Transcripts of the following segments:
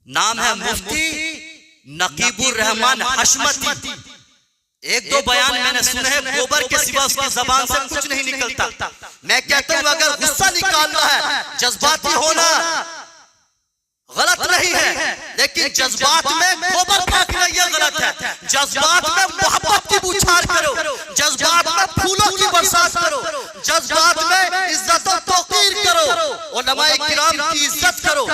नाम है मुफ्ती नकीबुर रहमान हशमती। एक दो बयान मैंने सुने हैं, गोबर के सिवा उसकी जबान से कुछ नहीं निकलता। मैं कहता हूं अगर गुस्सा निकालना है, जज्बाती होना गलत नहीं है, लेकिन जज्बात में गोबर फेंकना यह गलत है। जज्बात में मोहब्बत की बौछार करो, जज्बात में फूलों की बरसात करो, जज्बात में इज्जत और तौकीर करो, उलमाए किराम की इज्जत करो।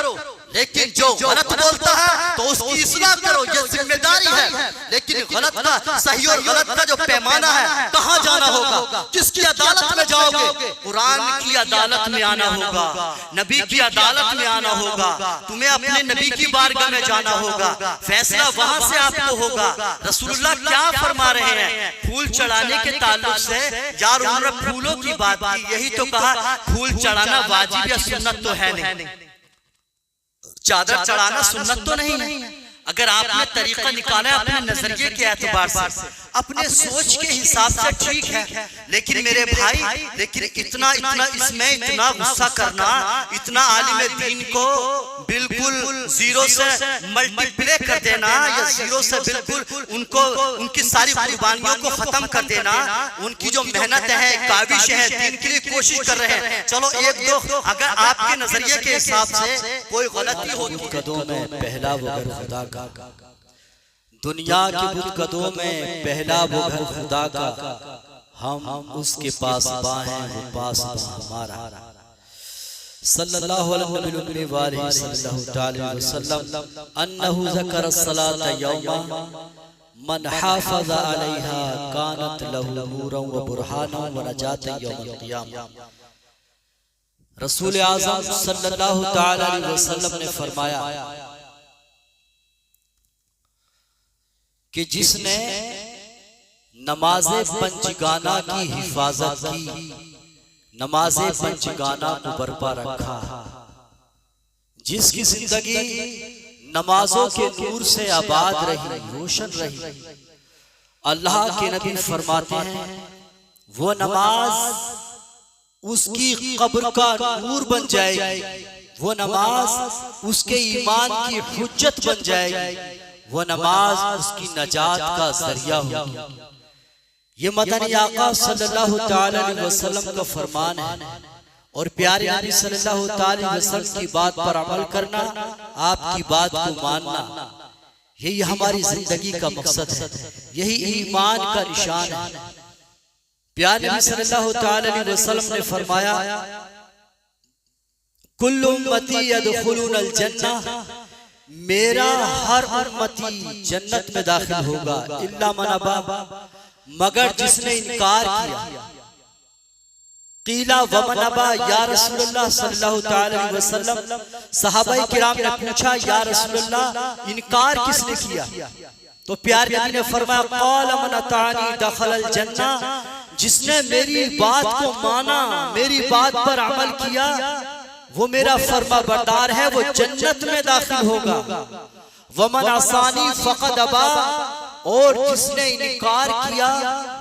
लेकिन जो गलत बोलता है तो उसकी इस्लाह करो, यह जिम्मेदारी है। लेकिन गलत का सही और गलत का जो पैमाना है, कहाँ जाना होगा, किसकी अदालत में जाओगे? कुरान की अदालत में आना होगा, नबी की अदालत में आना होगा, तुम्हें अपने नबी की बारगाह में जाना होगा, फैसला वहां से आपको होगा। रसूलुल्लाह क्या फरमा रहे हैं फूल चढ़ाने के ताल्लुक से? यार उन्होंने फूलों की बात की, यही तो कहा फूल चढ़ाना वाजिब या सुन्नत तो है नहीं, चादर चढ़ाना सुन्नत तो नहीं है। अगर आपने तरीका निकाला है अपने नजरिए के एतबार से, अपने सोच के हिसाब से ठीक है, लेकिन मेरे भाई लेकिन इतना इसमें इतना गुस्सा करना, इतना आलिम दीन को बिल्कुल जीरो से मल्टीप्लाई कर देना, या जीरो से बिल्कुल उनको उनकी सारी कुर्बानियों को खत्म कर देना, उनकी जो मेहनत है, काविश है, दीन के लिए कोशिश कर रहे हैं, चलो एक दो अगर आपके नजरिए के हिसाब से कोई गलती होती, कदों में पहला वो घर खुदा का, दुनिया के बुतकदों में पहला वो घर खुदा का, हम उसके पास बाएं वो पास हमारा। सल्लल्लाहु अलैहि वसल्लम अन्नहु ज़करा सलात यौमा मन हाफ़ज़ अलैहा कानत लहु नूरन व बुरहानन व नजातन यौमल क़ियामा। रसूल आज़म सल्लल्लाहु तआला अलैहि वसल्लम ने फरमाया कि जिसने नमाज़े पंचगाना की हिफाजत की, नमाज़े पंचगाना को बरपा रखा, जिसकी जिंदगी नमाजों के नूर से आबाद रही, रोशन रही, अल्लाह के नबी फरमाते हैं वो नमाज उसकी कब्र का नूर बन जाएगी, वो नमाज उसके ईमान की हुज्जत बन जाएगी, वो नमाज उसकी नजात का जरिया होगी। ये मदनी आका सल्लल्लाहु तआला अलैहि वसल्लम का फरमान है, और प्यारे नबी सल्लल्लाहु तआला अलैहि वसल्लम की बात पर अमल करना, आपकी बात को मानना, यही हमारी जिंदगी का मकसद है, यही ईमान का निशान है। प्यारे नबी सल्लल्लाहु तआला अलैहि वसल्लम ने फरमाया कुल्लु उम्मती यदखुलूनल जन्नह, मेरा हर उम्मती जन्नत में दाखिल होगा, इल्ला मन अबा, मगर जिसने इनकार किया। क़ीला व मन अबा या रसूलल्लाह सल्लल्लाहु तआला अलैहि वसल्लम, सहाबाए किराम ने पूछा या रसूलल्लाह इनकार किसने किया? तो प्यारे नबी ने फरमाया क़ाल मन अतानी दखलल जन्नह, जिसने मेरी बात को माना, मेरी बात पर अमल किया, वो मेरा फरमा बरदार है, वो जन्नत में दाखिल होगा। वमन आसानी फ़क़द अबा, और जिसने इनकार किया,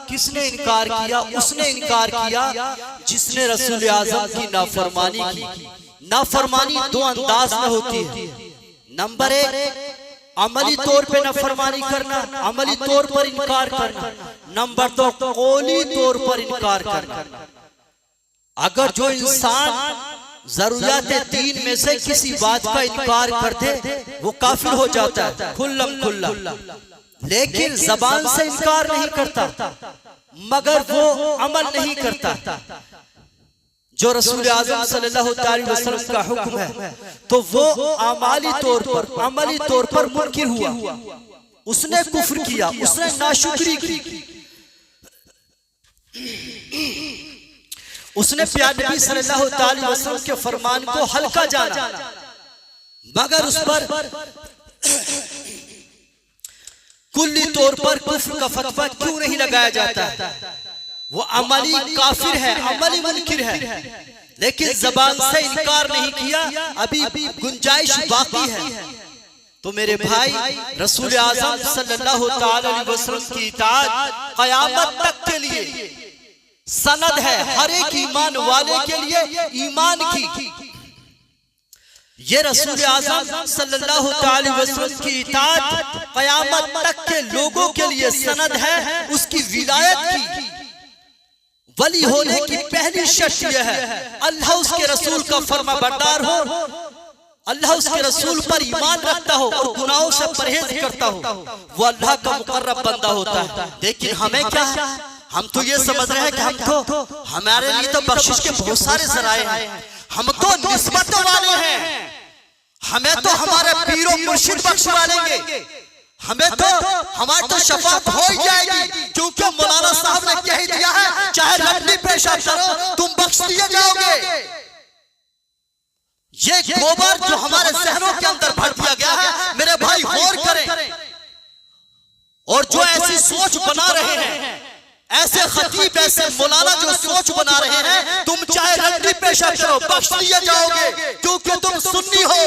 किसने इनकार किया? उसने इनकार किया जिसने रसूल आज़म की नाफरमानी की। नाफरमानी दो अंदाज में होती है। नंबर एक, अमली तौर पे नाफरमानी करना, अमली तौर पर इनकार करना। नंबर दो, कौली तौर पर इनकार करना। अगर जो इंसान जरूरियात दीन में से किसी बात का इनकार कर दे, वो काफिर हो जाता है खुल्लम खुल्ला। लेकिन जबान से इनकार नहीं करता, मगर वो अमल नहीं करता जो रसूल आज़म सल्लल्लाहु अलैहि वसल्लम का हुक्म है, तो वो अमली तौर पर मुनकिर हुआ, उसने कुफ्र किया, उसने नाशुक्री की, उसने प्यारे नबी सल्लल्लाहु अलैहि वसल्लम के फरमान को हल्का जाना, मगर उस पर कुल्ली तौर पर कुफ्र का फतवा क्यों नहीं लगाया जाता? वो अमली काफिर है, अमली मुनकिर है, लेकिन जबान से इनकार नहीं किया, अभी गुंजाइश बाकी है। तो मेरे भाई, रसूल आज़म सल्लल्लाहु अलैहि वसल्लम की इताअत क़यामत तक के लिए सनद है, हर एक ईमान वाले के लिए ईमान की। ये रसूल आज़म सल्लल्लाहु अलैहि वसल्लम की इताअत क़यामत तक के लोगों के लिए सनद है उसकी विलायत की। वली होने की पहली शर्त यह है अल्लाह उसके रसूल का फर्मा बरदार हो, अल्लाह उसके रसूल पर ईमान रखता हो और गुनाहों से परहेज करता हो, वो अल्लाह का मुकर्रब बंदा होता है। लेकिन हमें क्या, हम तो ये समझ रहे हैं कि हम तो, हमारे लिए तो बख्शिश के बहुत सारे जराए हैं, हम तो निस्बत वाले हैं, हमें तो हमारे पीरों मुर्शिद बख्शवा लेंगे, हमें तो हमारी तो शफाअत हो ही जाएगी, क्योंकि मौलाना साहब ने कह दिया है चाहे लंबी पेशा करो तुम बख्श दिए जाओगे। ये गोबर जो हमारे शहरों के अंदर भर दिया गया है, मेरे भाई गौर करें, और जो ऐसी सोच बना रहे हैं, ऐसे खतीब ऐसे मौलाना जो सोच बना रहे हैं, तुम चाहे लंबी पेशा करो बख्श दिए जाओगे, क्योंकि तुम सुन्नी हो,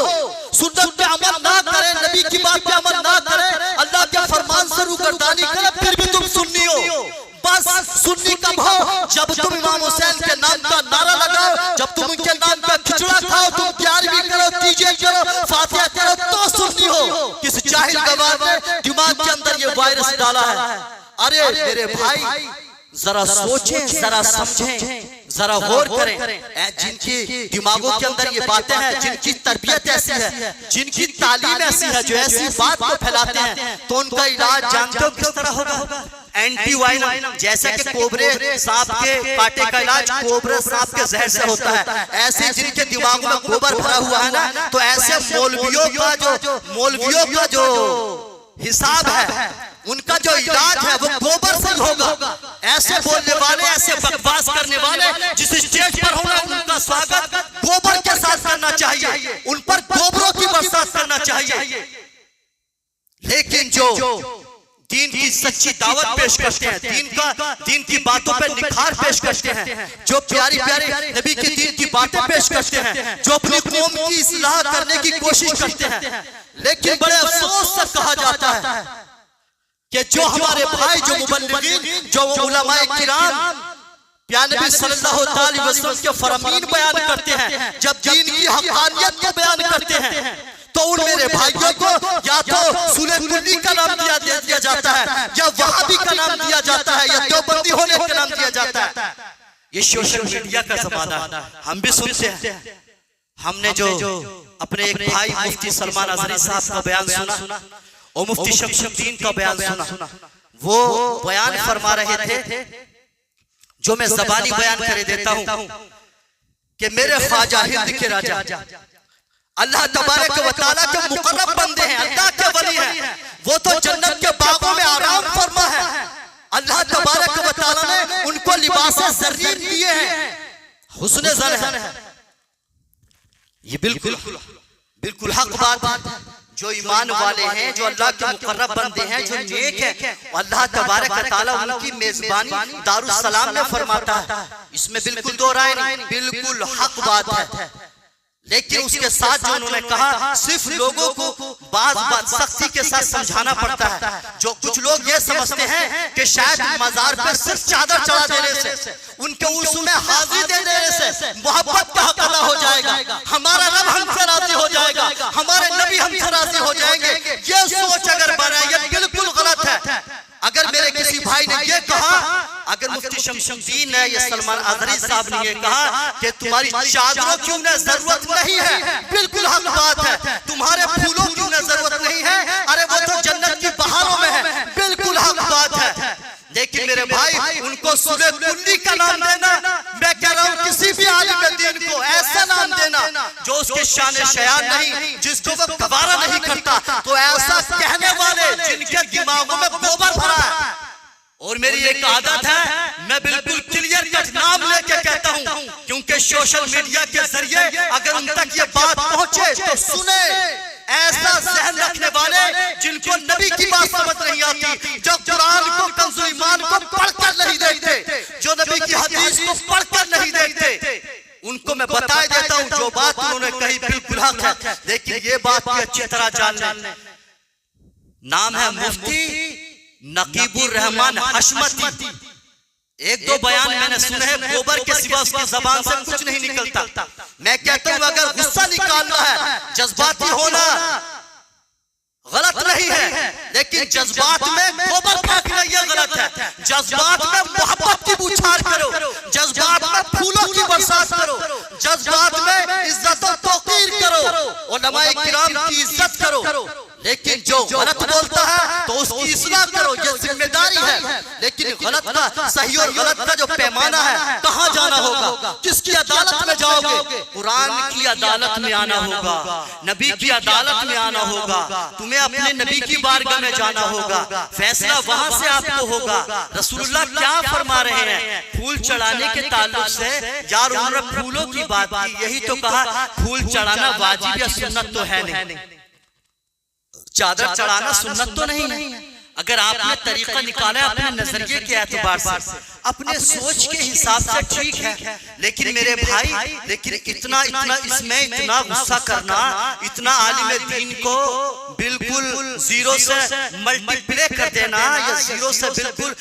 सुन्नत पे अमल ना करें, नबी की बात पे अमल ना करें, अल्लाह के फरमान से रूगर्दानी करें, फिर भी तुम सुन्नी हो। बस सुन्नी कब हो, जब तुम इमाम हुसैन के नाम का नारा लगाओ, जब तुम उनके नाम का खिचड़ा खाओ, तुम प्यार भी करो, तीजे करो, फातिहा करो, तो सुन्नी हो। किस जाहिल गवार ने दिमाग के अंदर ये वायरस डाला है। अरे मेरे भाई जरा सोचें, जरा समझें, जरा गौर करें, जिनकी दिमागों के अंदर ये बातें हैं, जिनकी तरबियत ऐसी है, जिनकी तालीम ऐसी है, जो ऐसी बात को फैलाते हैं, तो उनका इलाज जानते हो किस तरह होगा? एंटीवायरल, जैसे कि कोबरे सांप के कांटे का इलाज कोबरे सांप के जहर से होता है, ऐसे जिनके दिमागों में गोबर भरा हुआ है ना, तो ऐसे मौलवियों का जो हिसाब है, उनका जो इलाज है वो गोबर से होगा। ऐसे बोलने वाले, ऐसे बकवास करने वाले जिस स्टेज पर होना, उनका स्वागत गोबर के साथ करना चाहिए, उन पर गोबरों की बरसात करना चाहिए। लेकिन जो दीन की सच्ची दावत पेश करते हैं, दीन की बातों पर निखार पेश करते हैं, जो प्यारी प्यारी नबी के दीन की बातें पेश करते हैं, जो अपनी कौम की इस्लाह करने की कोशिश करते हैं, लेकिन बड़े अफसोस से कहा जाता है कि जो हमारे भाई, जो मुबल्लिगीन, जो उलमाए किराम प्यारे नबी सल्लल्लाहु अलैहि वसल्लम के फरमीन बयान करते हैं, जब दीन की हक़ानियत को बयान करते हैं, तो उन मेरे भाइयों को या तो सूले कुल्ली का नाम दिया जाता है, या वहाबी का नाम दिया जाता है, या देवबंदी होने का नाम दिया जाता है। ये सोशल मीडिया का जमाना है, हम भी सुनते हैं। हमने जो अपने एक भाई मुफ्ती सलमान अजहरी साहब का बयान सुना और मुफ्ती शमसुद्दीन का बयान सुना, वो बयान फरमा रहे थे, जो मैं ज़बानी बयान कर देता हूं कि मेरे ख्वाजा हिंद के राजा अल्लाह तबारक व तआला के मुकर्रब बंदे हैं, अल्लाह के वली हैं, वो तो जन्नत के बागों में आराम फरमा है। अल्लाह तबारक व तआला ने उनको लिबासे ज़रीन दिए हैं, हुस्न ज़न है। ये बिल्कुल हक बात है। जो ईमान वाले हैं, जो अल्लाह के मुकर्रब बंदे हैं, जो नेक हैं, अल्लाह तबारक व तआला उनकी मेजबानी दारुस सलाम में फरमाता है। इसमें बिल्कुल दो राय नहीं, बिल्कुल हक बात है। लेकिन उसके साथ जो उन्होंने कहा, सिर्फ लोगों को बात सख्ती के साथ समझाना पड़ता है। जो कुछ लोग ये समझते हैं कि शायद मजार पे सिर्फ चादर चढ़ा देने से, उनके उर्स में हाजिरी दे देने से मोहब्बत का हक अदा हो जाएगा, हमारा रब हमसे राजी हो जाएगा, हमारे नबी हमसे राजी हो जाएंगे। ये सोच अगर बनाए, ये बिल्कुल गलत है। अगर मेरे किसी भाई ने ये कहा, अगर मुफ्ती शमसुद्दीन ने, ये सलमान अजहरी साहब ने ये कहा कि तुम्हारी चादरों की उन्हें जरूरत नहीं है, बिल्कुल हक बात है। तुम्हारे फूलों की उन्हें जरूरत नहीं है, अरे वो तो जन्नत की बहारों में है, बिल्कुल हक बात है। लेकिन मेरे भाई, उनको सूले कुल्ली का नाम देना, मैं कह रहा हूँ किसी भी आलिम दीन को ऐसा नाम देना जो उसके शान शयान नहीं, जिसको वो गवारा नहीं करता, तो ऐसा कहने वाले जिनके दिमागों में गोबर भरा है। और मेरी एक आदत है, मैं बिल्कुल क्लियर कट नाम लेके कहता हूँ, क्योंकि सोशल मीडिया के जरिए अगर उन तक ये बात पहुंचे तो सुने। ऐसा ज़हन रखने वाले जिनको नबी की बात समझ नहीं आती, जो कुरान को, कंज़ुल ईमान को पढ़कर नहीं देखते, जो नबी की हदीस को पढ़कर नहीं देखते, उनको मैं बता देता हूँ जो बात उन्होंने कही बिल्कुल हक है। लेकिन ये बात भी अच्छी तरह जान लें, नाम है मुफ्ती नकीबुर रहमान हशमती, एक दो बयान मैंने सुने हैं, गोबर के सिवा उसकी जबान से कुछ नहीं निकलता। मैं कहता हूं अगर गुस्सा निकालना है, जज्बाती होना गलत नहीं है, लेकिन जज्बात में गोबर फेंकना यह गलत है। जज्बात में मोहब्बत की बौछार करो, जज्बात में फूलों की बरसात करो, जज्बात में इज्जत और तौकीर करो, उलमाए किराम की इज्जत करो। लेकिन जो गलत बोलता है तो उसकी इस्लाह करो, यह जिम्मेदारी है। लेकिन गलत का सही और गलत का जो पैमाना है, कहाँ जाना होगा, किसकी अदालत में जाओगे? कुरान की अदालत में आना होगा, नबी की अदालत में आना होगा, तुम्हें अपने नबी की बारगाह में जाना होगा, फैसला वहां से आपको होगा। रसूलुल्लाह क्या फरमा रहे हैं फूल चढ़ाने के ताल्लुक से? यार उन्होंने फूलों की बात की, यही तो कहा फूल चढ़ाना वाजिब या सुन्नत तो है नहीं, चादर चढ़ाना सुन्नत तो नहीं है। अगर आपने तरीका निकाला है अपने नजरिए के एतबार से, अपने सोच के हिसाब से ठीक है, लेकिन मेरे भाई, लेकिन इतना इसमें इतना गुस्सा करना, इतना आलिम दीन को बिल्कुल जीरो से मल्टीप्लाई कर देना, या जीरो से बिल्कुल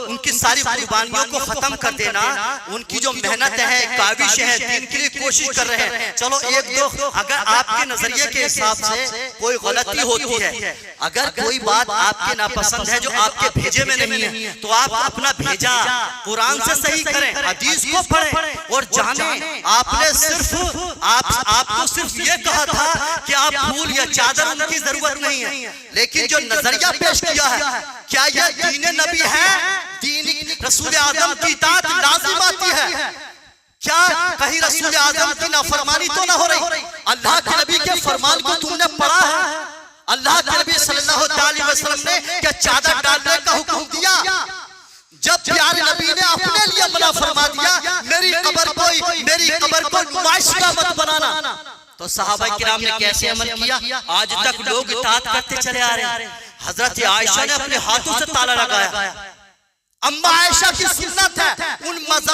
उनकी सारी कुर्बानियों को खत्म कर देना, उनकी जो मेहनत है, काविश है, दीन के लिए कोशिश कर रहे हैं। चलो एक दो अगर आपके नजरिए के हिसाब से कोई गलती होती है, अगर कोई बात आपके नापसंद है जो आपके भेजे में नहीं है, तो आप अपना भेजा कुरान से सही करें, हदीस को पढ़ें और जानें। आपने सिर्फ आपको सिर्फ ये कहा था कि आप फूल या चादर उनकी जरूरत नहीं है, लेकिन जो नजरिया पेश किया है, क्या यह दीन नबी है? दीन रसूल आजम की इताअत लाजिम आती है क्या? कहीं रसूल आजम की नाफरमानी तो ना हो रही? अल्लाह के नबी के फरमान को तुमने पढ़ा है? अल्लाह के नबी सल्लल्लाहु अलैहि वसल्लम ने क्या चादर डालने का हुक्म दिया? जब प्यारे नबी ने अपने लिए मना फरमा दिया, मेरी कब्र को नुमाइश का मत बनाना, तो सहाबा किराम ने कैसे अमल किया? आज तक लोग इताअत करते चले आ रहे हैं। हजरत आयशा ने अपने हाथों से ताला लगाया। अम्मा आयशा की सुन्नत है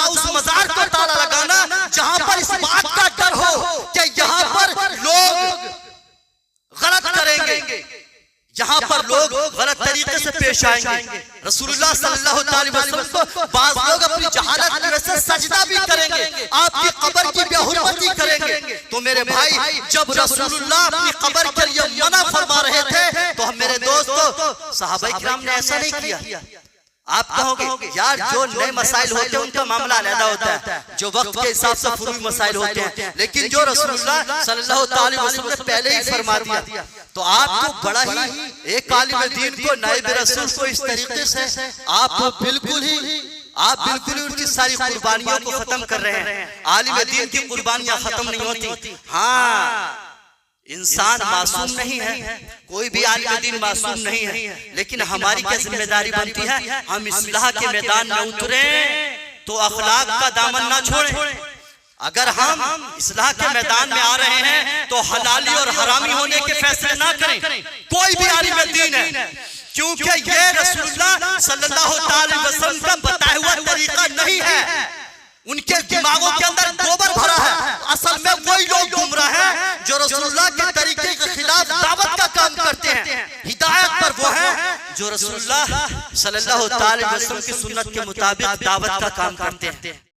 उस मजार को ताला लगाना जहां पर इस बात का डर हो कि यहाँ पर लोग गलत करेंगे, यहाँ पर लोग गलत तरीके से पेश आएंगे। रसूलुल्लाह सल्लल्लाहु अलैहि वसल्लम को बाज़ लोग अपनी जहालत की वजह से सजदा भी करेंगे, आपकी कब्र की बेहुरमती करेंगे। तो मेरे भाई, जब रसूलुल्लाह अपनी कब्र के लिए मना फरमा रहे थे, तो मेरे दोस्तों सहाबाए किराम ने ऐसा नहीं किया। आप कहोगे यार जो नए मसाइल होते हैं उनका मामला अलग होता है, जो वक्त के हिसाब से फुरूई मसाइल होते हैं, लेकिन जो रसूलुल्लाह सल्लल्लाहु अलैहि वसल्लम ने पहले ही फरमा दिया, तो आपको बड़ा ही एक आलिम दीन को, नाइब रसूल को इस तरीके से आप बिल्कुल ही उनकी सारी कुर्बानियों को खत्म कर रहे हैं। आलिम दीन की कुर्बानियां खत्म नहीं होती। हाँ, इंसान मासूम नहीं है, कोई भी आलिम दीन मासूम नहीं है, लेकिन हमारी क्या जिम्मेदारी बनती है? हम इस्लाह के मैदान में उतरे तो अखलाक का दामन ना छोड़ें। अगर हम इस्लाह के मैदान में आ रहे हैं तो हलाली और हरामी होने के फैसले ना करें, कोई भी आलिम दीन है, क्योंकि ये रसूलुल्लाह सल्लल्लाहु अलैहि वसल्लम का बताया हुआ तरीका नहीं है। उनके दिमागों के अंदर गोबर भरा है। असल में वही लोग गुमराह हैं जो रसूलुल्लाह के तरीके के खिलाफ दावत का काम करते हैं। हिदायत पर वो है जो रसूलुल्लाह सल्लल्लाहु अलैहि वसल्लम की सुन्नत के मुताबिक दावत का काम करते हैं।